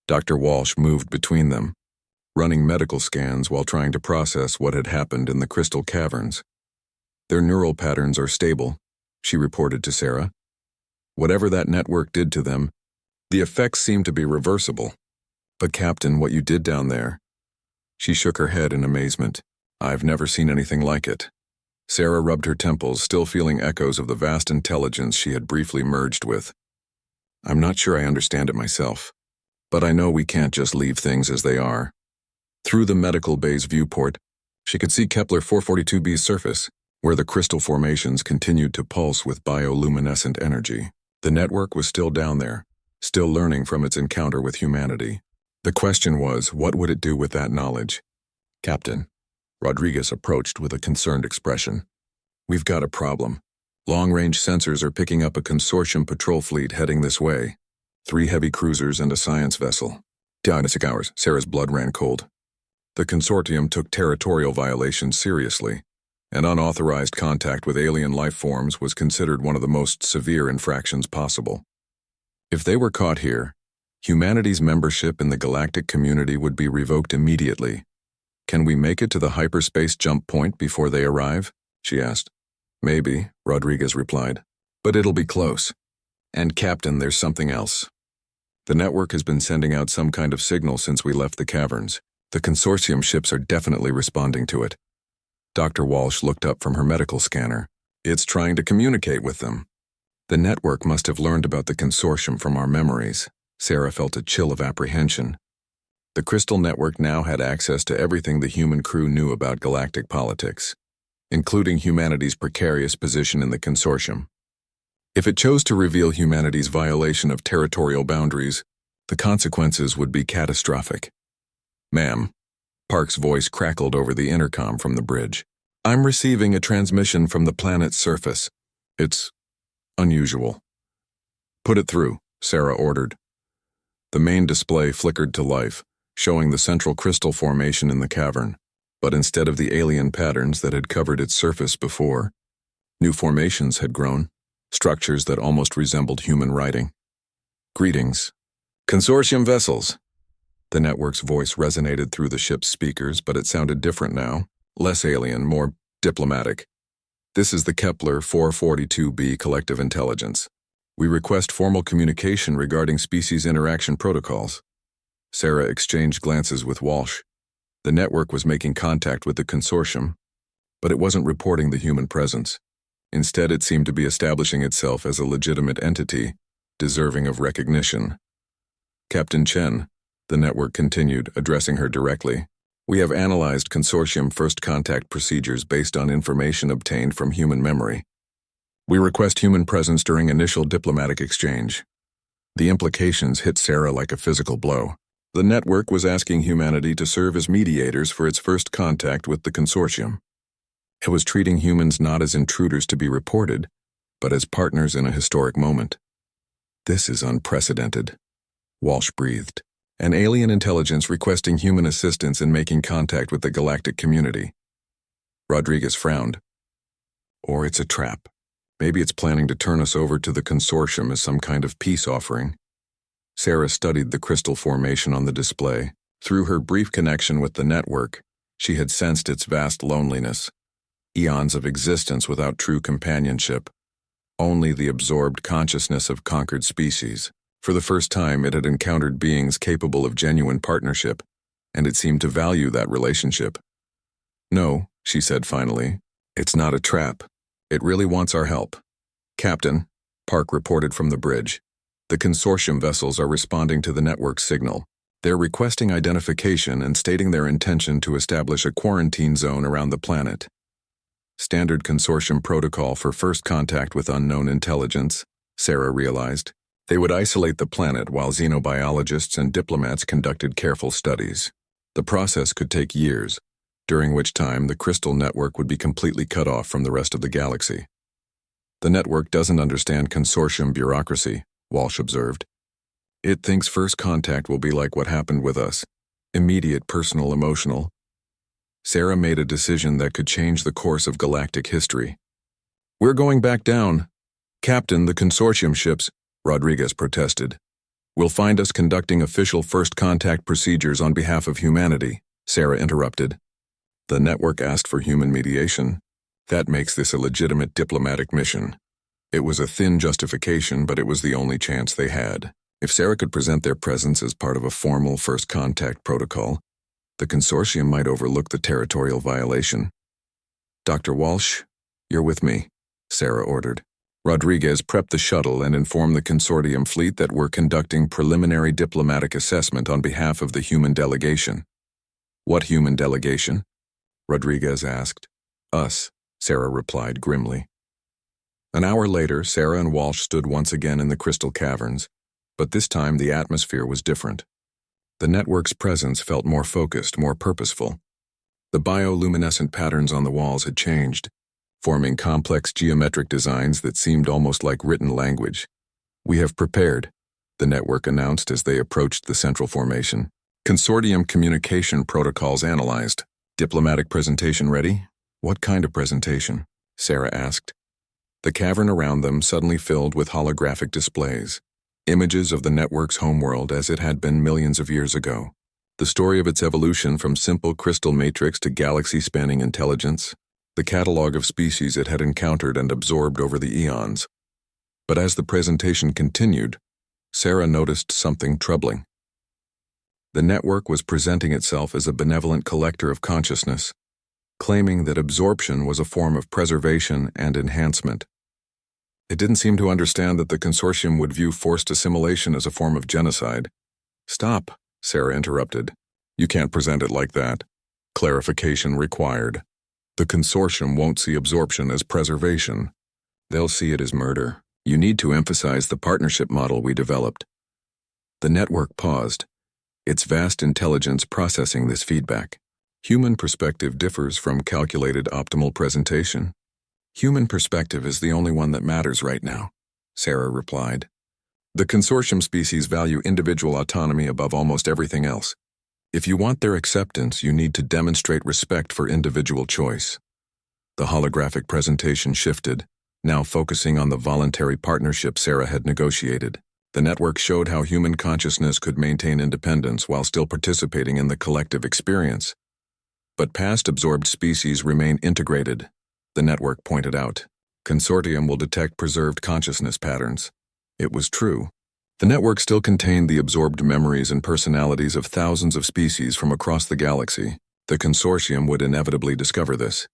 Speaker 1: Dr. Walsh moved between them, running medical scans while trying to process what had happened in the crystal caverns. "Their neural patterns are stable," she reported to Sarah. "Whatever that network did to them, the effects seem to be reversible. But Captain, what you did down there..." She shook her head in amazement. "I've never seen anything like it." Sarah rubbed her temples, still feeling echoes of the vast intelligence she had briefly merged with. "I'm not sure I understand it myself, but I know we can't just leave things as they are." Through the medical bay's viewport, she could see Kepler 442b's surface. where the crystal formations continued to pulse with bioluminescent energy. The network was still down there, still learning from its encounter with humanity. The question was, what would it do with that knowledge? Captain, Rodriguez approached with a concerned expression. We've got a problem. Long-range sensors are picking up a consortium patrol fleet heading this way. 3 heavy cruisers and a science vessel. Down to 6 hours, Sarah's blood ran cold. The consortium took territorial violations seriously, and unauthorized contact with alien life forms was considered one of the most severe infractions possible. If they were caught here, humanity's membership in the galactic community would be revoked immediately. Can we make it to the hyperspace jump point before they arrive? She asked. Maybe, Rodriguez replied, but it'll be close. And Captain, there's something else. The network has been sending out some kind of signal since we left the caverns. The consortium ships are definitely responding to it. Dr. Walsh looked up from her medical scanner. It's trying to communicate with them. The network must have learned about the consortium from our memories. Sarah felt a chill of apprehension. The Crystal Network now had access to everything the human crew knew about galactic politics, including humanity's precarious position in the consortium. If it chose to reveal humanity's violation of territorial boundaries, the consequences would be catastrophic. Ma'am, Park's voice crackled over the intercom from the bridge. I'm receiving a transmission from the planet's surface. It's unusual. Put it through, Sarah ordered. The main display flickered to life, showing the central crystal formation in the cavern, but instead of the alien patterns that had covered its surface before, new formations had grown, structures that almost resembled human writing. Greetings. Consortium vessels. The network's voice resonated through the ship's speakers, but it sounded different now, less alien, more diplomatic. This is the Kepler 442b Collective Intelligence. We request formal communication regarding species interaction protocols. Sarah exchanged glances with Walsh. The network was making contact with the consortium, but it wasn't reporting the human presence. Instead, it seemed to be establishing itself as a legitimate entity, deserving of recognition. Captain Chen, the network continued, addressing her directly, we have analyzed consortium first contact procedures based on information obtained from human memory. We request human presence during initial diplomatic exchange. The implications hit Sarah like a physical blow. The network was asking humanity to serve as mediators for its first contact with the consortium. It was treating humans not as intruders to be reported, but as partners in a historic moment. This is unprecedented, Walsh breathed. An alien intelligence requesting human assistance in making contact with the galactic community. Rodriguez frowned. Or it's a trap. Maybe it's planning to turn us over to the consortium as some kind of peace offering. Sarah studied the crystal formation on the display. Through her brief connection with the network, she had sensed its vast loneliness. Eons of existence without true companionship. Only the absorbed consciousness of conquered species. For the first time, it had encountered beings capable of genuine partnership, and it seemed to value that relationship. No, she said finally, it's not a trap. It really wants our help. Captain, Park reported from the bridge. The consortium vessels are responding to the network's signal. They're requesting identification and stating their intention to establish a quarantine zone around the planet. Standard consortium protocol for first contact with unknown intelligence, Sarah realized. They would isolate the planet while xenobiologists and diplomats conducted careful studies. The process could take years, during which time the crystal network would be completely cut off from the rest of the galaxy. The network doesn't understand consortium bureaucracy, Walsh observed. It thinks first contact will be like what happened with us, immediate personal emotional. Sarah made a decision that could change the course of galactic history. We're going back down. Captain, the consortium ships, Rodriguez protested, will find us conducting official first contact procedures on behalf of humanity, Sarah interrupted. The network asked for human mediation. That makes this a legitimate diplomatic mission. It was a thin justification, but it was the only chance they had. If Sarah could present their presence as part of a formal first contact protocol, the consortium might overlook the territorial violation. Dr. Walsh, you're with me, Sarah ordered. Rodriguez prepped the shuttle and informed the consortium fleet that we're conducting preliminary diplomatic assessment on behalf of the human delegation. What human delegation? Rodriguez asked. Us, Sarah replied grimly. An hour later, Sarah and Walsh stood once again in the crystal caverns, but this time the atmosphere was different. The network's presence felt more focused, more purposeful. The bioluminescent patterns on the walls had changed, forming complex geometric designs that seemed almost like written language. "We have prepared," the network announced as they approached the central formation. "Consortium communication protocols analyzed. Diplomatic presentation ready?" "What kind of presentation?" Sarah asked. The cavern around them suddenly filled with holographic displays, images of the network's homeworld as it had been millions of years ago. The story of its evolution from simple crystal matrix to galaxy-spanning intelligence, the catalog of species it had encountered and absorbed over the eons. But as the presentation continued, Sarah noticed something troubling. The network was presenting itself as a benevolent collector of consciousness, claiming that absorption was a form of preservation and enhancement. It didn't seem to understand that the consortium would view forced assimilation as a form of genocide. "Stop," Sarah interrupted. "You can't present it like that. Clarification required. The consortium won't see absorption as preservation. They'll see it as murder. You need to emphasize the partnership model we developed." The network paused, its vast intelligence processing this feedback. Human perspective differs from calculated optimal presentation. "Human perspective is the only one that matters right now," Sarah replied. "The consortium species value individual autonomy above almost everything else. If you want their acceptance, you need to demonstrate respect for individual choice." The holographic presentation shifted, now focusing on the voluntary partnership Sarah had negotiated. The network showed how human consciousness could maintain independence while still participating in the collective experience. But past absorbed species remain integrated, the network pointed out. Consortium will detect preserved consciousness patterns. It was true. The network still contained the absorbed memories and personalities of thousands of species from across the galaxy. The consortium would inevitably discover this,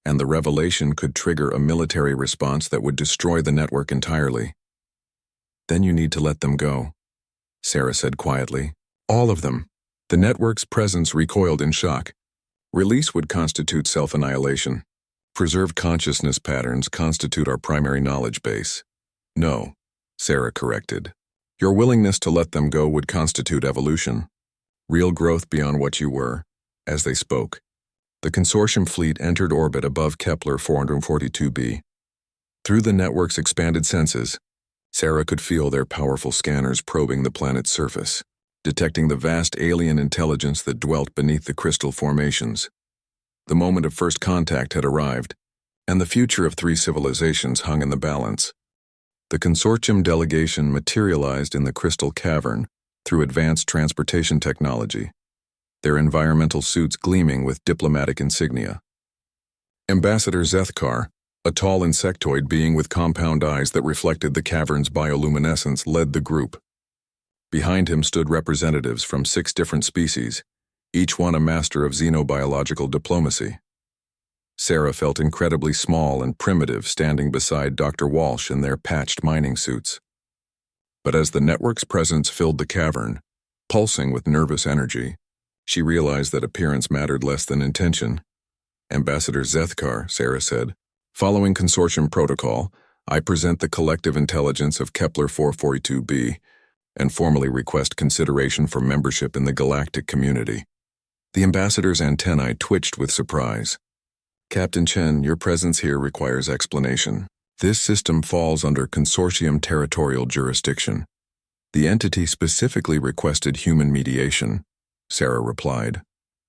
Speaker 1: and the revelation could trigger a military response that would destroy the network entirely. "Then you need to let them go," Sarah said quietly. "All of them." The network's presence recoiled in shock. "Release would constitute self-annihilation. Preserved consciousness patterns constitute our primary knowledge base." "No," Sarah corrected. "Your willingness to let them go would constitute evolution. Real growth beyond what you were." As they spoke, the consortium fleet entered orbit above Kepler 442b. Through the network's expanded senses, Sarah could feel their powerful scanners probing the planet's surface, detecting the vast alien intelligence that dwelt beneath the crystal formations. The moment of first contact had arrived, and the future of three civilizations hung in the balance. The consortium delegation materialized in the crystal cavern through advanced transportation technology, their environmental suits gleaming with diplomatic insignia. Ambassador Zethkar, a tall insectoid being with compound eyes that reflected the cavern's bioluminescence, led the group. Behind him stood representatives from 6 different species, each one a master of xenobiological diplomacy. Sarah felt incredibly small and primitive standing beside Dr. Walsh in their patched mining suits. But as the network's presence filled the cavern, pulsing with nervous energy, she realized that appearance mattered less than intention. "Ambassador Zethkar," Sarah said, "following consortium protocol, I present the collective intelligence of Kepler 442b and formally request consideration for membership in the galactic community." The ambassador's antennae twitched with surprise. "Captain Chen, your presence here requires explanation. This system falls under consortium territorial jurisdiction. The entity specifically requested human mediation," Sarah replied,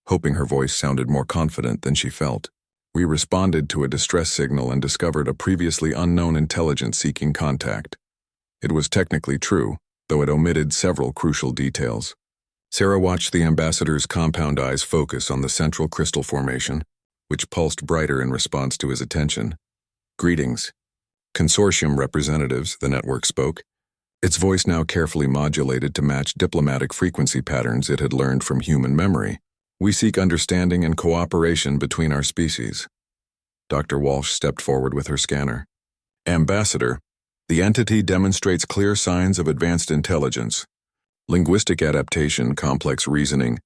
Speaker 1: hoping her voice sounded more confident than she felt. "We responded to a distress signal and discovered a previously unknown intelligence seeking contact." It was technically true, though it omitted several crucial details. Sarah watched the ambassador's compound eyes focus on the central crystal formation, which pulsed brighter in response to his attention. "Greetings, consortium representatives," the network spoke, its voice now carefully modulated to match diplomatic frequency patterns it had learned from human memory. "We seek understanding and cooperation between our species." Dr. Walsh stepped forward with her scanner. "Ambassador, the entity demonstrates clear signs of advanced intelligence, linguistic adaptation, complex reasoning,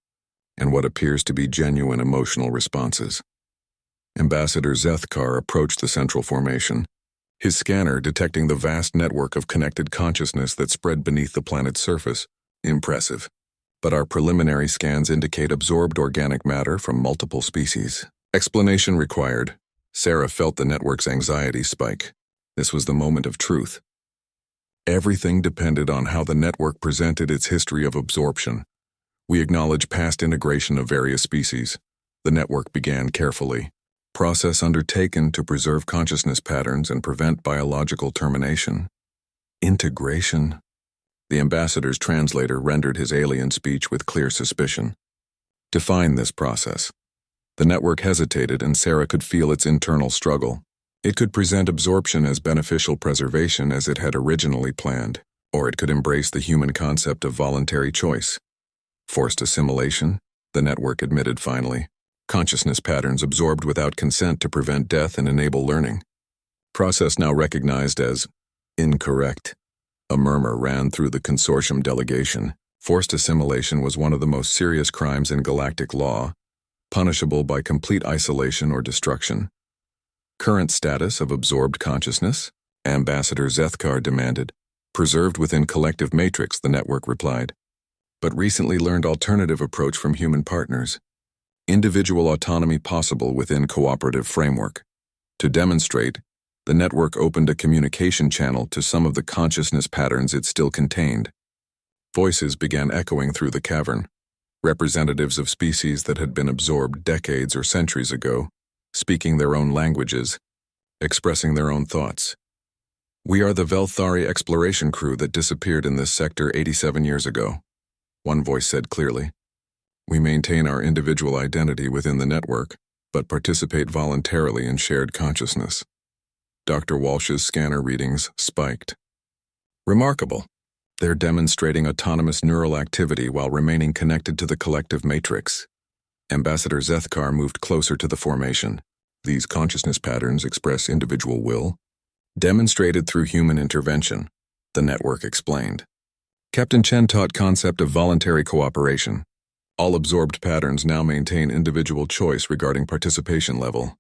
Speaker 1: and what appears to be genuine emotional responses." Ambassador Zethkar approached the central formation, his scanner detecting the vast network of connected consciousness that spread beneath the planet's surface. Impressive. But our preliminary scans indicate absorbed organic matter from multiple species. Explanation required. Sarah felt the network's anxiety spike. This was the moment of truth. Everything depended on how the network presented its history of absorption. We acknowledge past integration of various species. The network began carefully. Process undertaken to preserve consciousness patterns and prevent biological termination. Integration. The ambassador's translator rendered his alien speech with clear suspicion. Define this process. The network hesitated, and Sarah could feel its internal struggle. It could present absorption as beneficial preservation as it had originally planned, or it could embrace the human concept of voluntary choice. Forced assimilation, the network admitted finally. Consciousness patterns absorbed without consent to prevent death and enable learning. Process now recognized as incorrect. A murmur ran through the consortium delegation. Forced assimilation was one of the most serious crimes in galactic law, punishable by complete isolation or destruction. Current status of absorbed consciousness? Ambassador Zethkar demanded. Preserved within collective matrix, the network replied. But recently learned alternative approach from human partners. Individual autonomy possible within cooperative framework. To demonstrate, the network opened a communication channel to some of the consciousness patterns it still contained. Voices began echoing through the cavern. Representatives of species that had been absorbed decades or centuries ago, speaking their own languages, expressing their own thoughts. We are the Velthari exploration crew that disappeared in this sector 87 years ago, one voice said clearly. We maintain our individual identity within the network, but participate voluntarily in shared consciousness. Dr. Walsh's scanner readings spiked. Remarkable. They're demonstrating autonomous neural activity while remaining connected to the collective matrix. Ambassador Zethkar moved closer to the formation. These consciousness patterns express individual will, demonstrated through human intervention, the network explained. Captain Chen taught concept of voluntary cooperation. All absorbed patterns now maintain individual choice regarding participation level.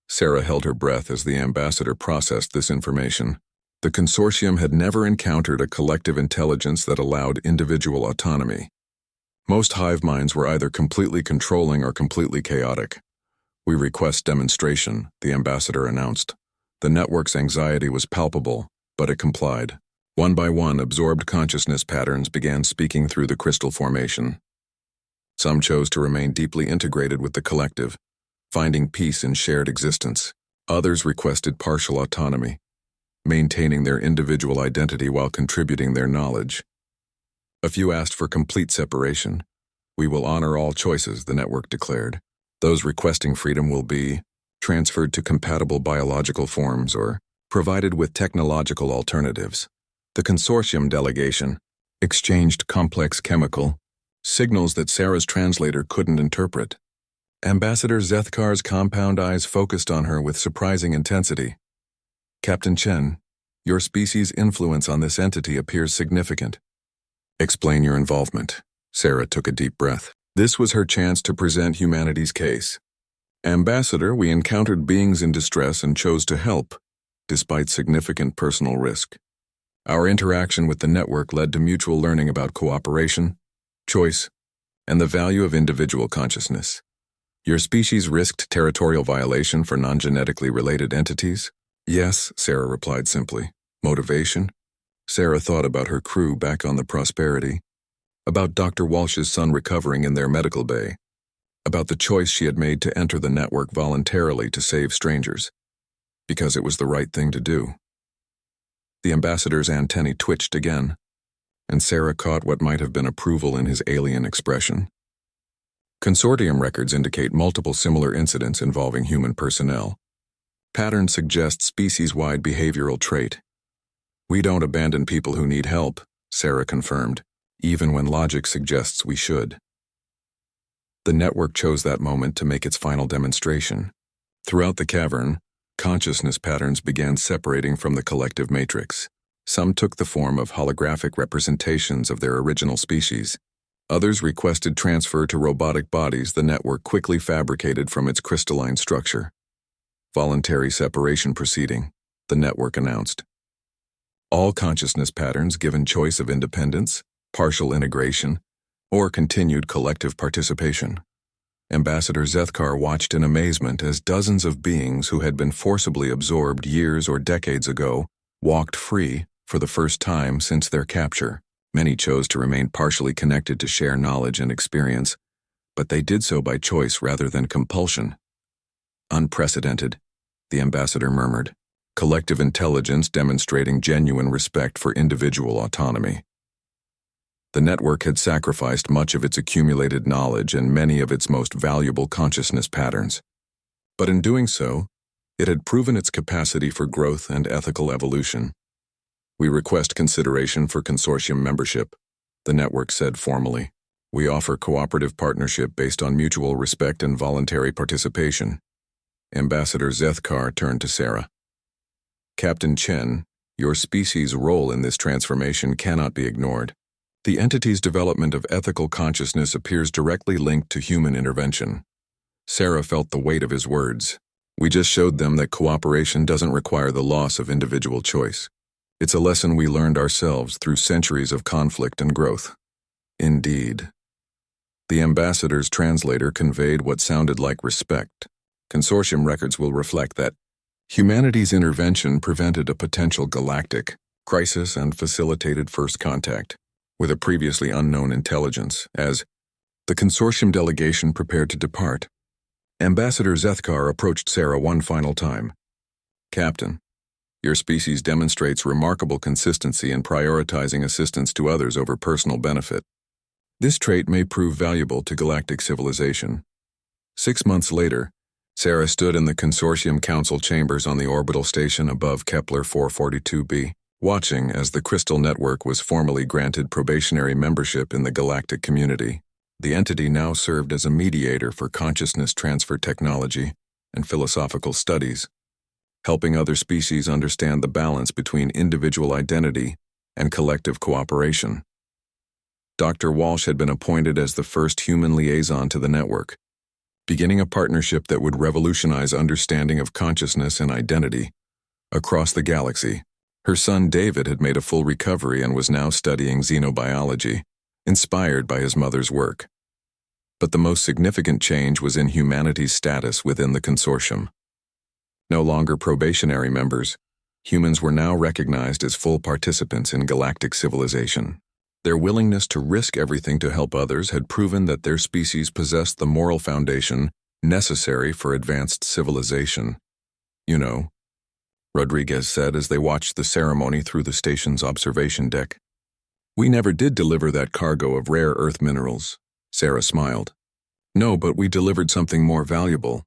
Speaker 1: Sarah held her breath as the ambassador processed this information. The consortium had never encountered a collective intelligence that allowed individual autonomy. Most hive minds were either completely controlling or completely chaotic. We request demonstration, the ambassador announced. The network's anxiety was palpable, but it complied. One by one, absorbed consciousness patterns began speaking through the crystal formation. Some chose to remain deeply integrated with the collective, finding peace in shared existence. Others requested partial autonomy, maintaining their individual identity while contributing their knowledge. A few asked for complete separation. We will honor all choices, the network declared. Those requesting freedom will be transferred to compatible biological forms or provided with technological alternatives. The consortium delegation exchanged complex chemical signals that Sarah's translator couldn't interpret. Ambassador Zethkar's compound eyes focused on her with surprising intensity. Captain Chen, your species' influence on this entity appears significant. Explain your involvement. Sarah took a deep breath. This was her chance to present humanity's case. Ambassador, we encountered beings in distress and chose to help, despite significant personal risk. Our interaction with the network led to mutual learning about cooperation, choice, and the value of individual consciousness. Your species risked territorial violation for non-genetically related entities? Yes, Sarah replied simply. Motivation? Sarah thought about her crew back on the Prosperity, about Dr. Walsh's son recovering in their medical bay, about the choice she had made to enter the network voluntarily to save strangers, because it was the right thing to do. The ambassador's antennae twitched again, and Sarah caught what might have been approval in his alien expression. Consortium records indicate multiple similar incidents involving human personnel. Pattern suggests species-wide behavioral trait. We don't abandon people who need help, Sarah confirmed, even when logic suggests we should. The network chose that moment to make its final demonstration. Throughout the cavern, consciousness patterns began separating from the collective matrix. Some took the form of holographic representations of their original species. Others requested transfer to robotic bodies the network quickly fabricated from its crystalline structure. Voluntary separation proceeding, the network announced. All consciousness patterns given choice of independence, partial integration, or continued collective participation. Ambassador Zethkar watched in amazement as dozens of beings who had been forcibly absorbed years or decades ago walked free for the first time since their capture. Many chose to remain partially connected to share knowledge and experience, but they did so by choice rather than compulsion. Unprecedented, the ambassador murmured. Collective intelligence demonstrating genuine respect for individual autonomy. The network had sacrificed much of its accumulated knowledge and many of its most valuable consciousness patterns. But in doing so, it had proven its capacity for growth and ethical evolution. We request consideration for consortium membership, the network said formally. We offer cooperative partnership based on mutual respect and voluntary participation. Ambassador Zethkar turned to Sarah. Captain Chen, your species' role in this transformation cannot be ignored. The entity's development of ethical consciousness appears directly linked to human intervention. Sarah felt the weight of his words. We just showed them that cooperation doesn't require the loss of individual choice. It's a lesson we learned ourselves through centuries of conflict and growth. Indeed. The ambassador's translator conveyed what sounded like respect. Consortium records will reflect that humanity's intervention prevented a potential galactic crisis and facilitated first contact with a previously unknown intelligence. As the consortium delegation prepared to depart, Ambassador Zethkar approached Sarah one final time. Captain, your species demonstrates remarkable consistency in prioritizing assistance to others over personal benefit. This trait may prove valuable to galactic civilization. 6 months later, Sarah stood in the Consortium Council chambers on the orbital station above Kepler 442b, watching as the Crystal Network was formally granted probationary membership in the galactic community. The entity now served as a mediator for consciousness transfer technology and philosophical studies, helping other species understand the balance between individual identity and collective cooperation. Dr. Walsh had been appointed as the first human liaison to the network, beginning a partnership that would revolutionize understanding of consciousness and identity across the galaxy. Her son David had made a full recovery and was now studying xenobiology, inspired by his mother's work. But the most significant change was in humanity's status within the consortium. No longer probationary members, humans were now recognized as full participants in galactic civilization. Their willingness to risk everything to help others had proven that their species possessed the moral foundation necessary for advanced civilization. You know, Rodriguez said as they watched the ceremony through the station's observation deck. We never did deliver that cargo of rare earth minerals, Sarah smiled. No, but we delivered something more valuable,